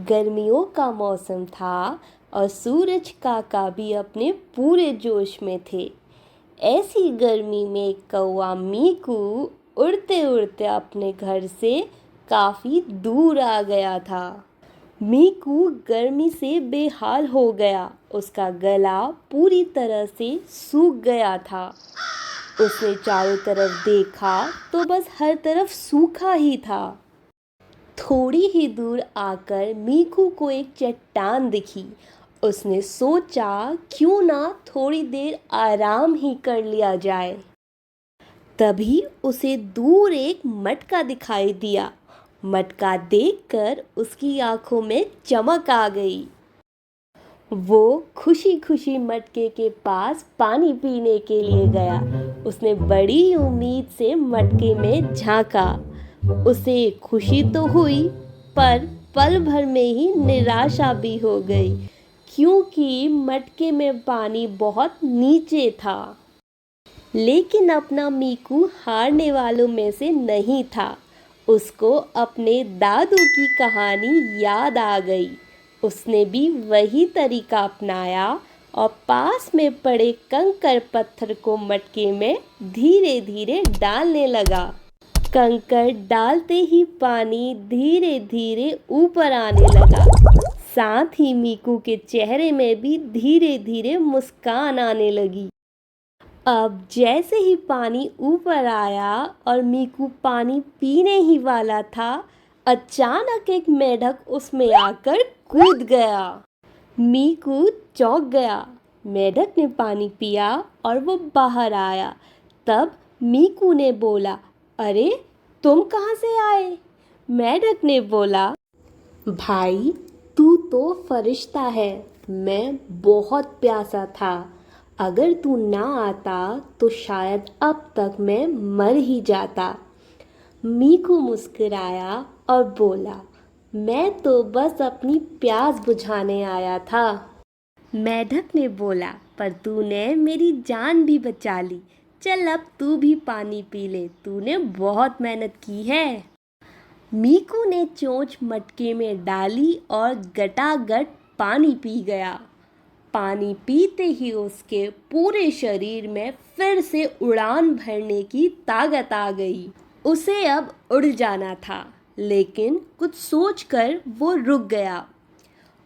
गर्मियों का मौसम था और सूरज काका भी अपने पूरे जोश में थे। ऐसी गर्मी में कौवा मीकू उड़ते उड़ते अपने घर से काफ़ी दूर आ गया था। मीकू गर्मी से बेहाल हो गया, उसका गला पूरी तरह से सूख गया था। उसने चारों तरफ देखा तो बस हर तरफ सूखा ही था। थोड़ी ही दूर आकर मीकू को एक चट्टान दिखी। उसने सोचा क्यों ना थोड़ी देर आराम ही कर लिया जाए। तभी उसे दूर एक मटका दिखाई दिया। मटका देखकर उसकी आंखों में चमक आ गई। वो खुशी खुशी मटके के पास पानी पीने के लिए गया। उसने बड़ी उम्मीद से मटके में झांका। उसे खुशी तो हुई, पर पल भर में ही निराशा भी हो गई, क्योंकि मटके में पानी बहुत नीचे था। लेकिन अपना मीकू हारने वालों में से नहीं था। उसको अपने दादू की कहानी याद आ गई। उसने भी वही तरीका अपनाया और पास में पड़े कंकड़ पत्थर को मटके में धीरे धीरे डालने लगा। कंकड़ डालते ही पानी धीरे धीरे ऊपर आने लगा। साथ ही मीकू के चेहरे में भी धीरे धीरे मुस्कान आने लगी। अब जैसे ही पानी ऊपर आया और मीकू पानी पीने ही वाला था, अचानक एक मेढक उसमें आकर कूद गया। मीकू चौंक गया। मेढक ने पानी पिया और वो बाहर आया। तब मीकू ने बोला, अरे तुम कहाँ से आए? मेढक ने बोला, भाई तू तो फरिश्ता है, मैं बहुत प्यासा था। अगर तू ना आता तो शायद अब तक मैं मर ही जाता। मीकू मुस्कुराया और बोला, मैं तो बस अपनी प्यास बुझाने आया था। मेढक ने बोला, पर तूने मेरी जान भी बचा ली। चल अब तू भी पानी पी ले, तूने बहुत मेहनत की है। मीकू ने चोंच मटके में डाली और गटागट पानी पी गया। पानी पीते ही उसके पूरे शरीर में फिर से उड़ान भरने की ताकत आ गई। उसे अब उड़ जाना था, लेकिन कुछ सोचकर वो रुक गया।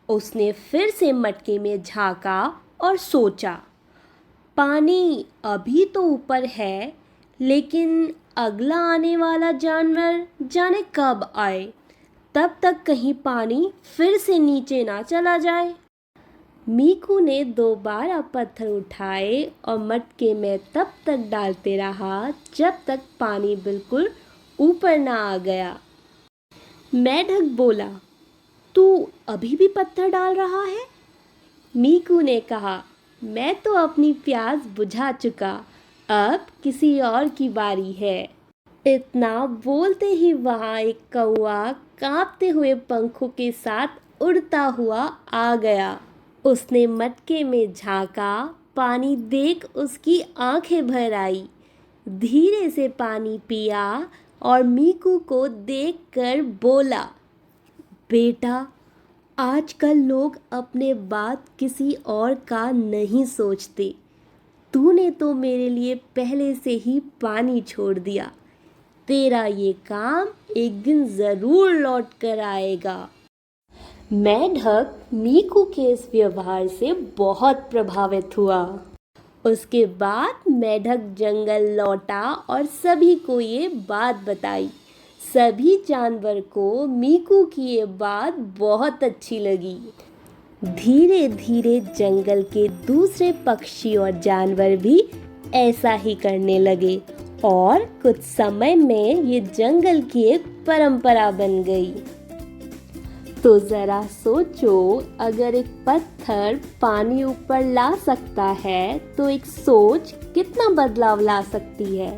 उसने फिर से मटके में झांका और सोचा, पानी अभी तो ऊपर है, लेकिन अगला आने वाला जानवर जाने कब आए। तब तक कहीं पानी फिर से नीचे ना चला जाए। मीकू ने दोबारा पत्थर उठाए और मटके में तब तक डालते रहा जब तक पानी बिल्कुल ऊपर ना आ गया। मेढक बोला, तू अभी भी पत्थर डाल रहा है? मीकू ने कहा, मैं तो अपनी प्यास बुझा चुका, अब किसी और की बारी है। इतना बोलते ही वहाँ एक कौवा कांपते हुए पंखों के साथ उड़ता हुआ आ गया। उसने मटके में झांका, पानी देख उसकी आंखें भर आई। धीरे से पानी पिया और मीकू को देखकर बोला, बेटा, आजकल लोग अपने बाद किसी और का नहीं सोचते। तूने तो मेरे लिए पहले से ही पानी छोड़ दिया। तेरा ये काम एक दिन ज़रूर लौट कर आएगा। मेढक मीकू के इस व्यवहार से बहुत प्रभावित हुआ। उसके बाद मेढक जंगल लौटा और सभी को ये बात बताई। सभी जानवर को मीकू की ये बात बहुत अच्छी लगी। धीरे धीरे जंगल के दूसरे पक्षी और जानवर भी ऐसा ही करने लगे और कुछ समय में ये जंगल की एक परंपरा बन गई। तो ज़रा सोचो, अगर एक पत्थर पानी ऊपर ला सकता है तो एक सोच कितना बदलाव ला सकती है।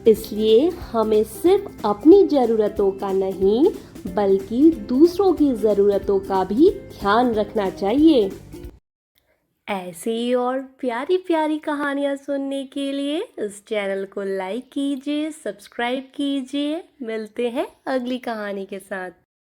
इसलिए हमें सिर्फ अपनी ज़रूरतों का नहीं, बल्कि दूसरों की ज़रूरतों का भी ध्यान रखना चाहिए। ऐसे ही और प्यारी प्यारी कहानियाँ सुनने के लिए इस चैनल को लाइक कीजिए, सब्सक्राइब कीजिए। मिलते हैं अगली कहानी के साथ।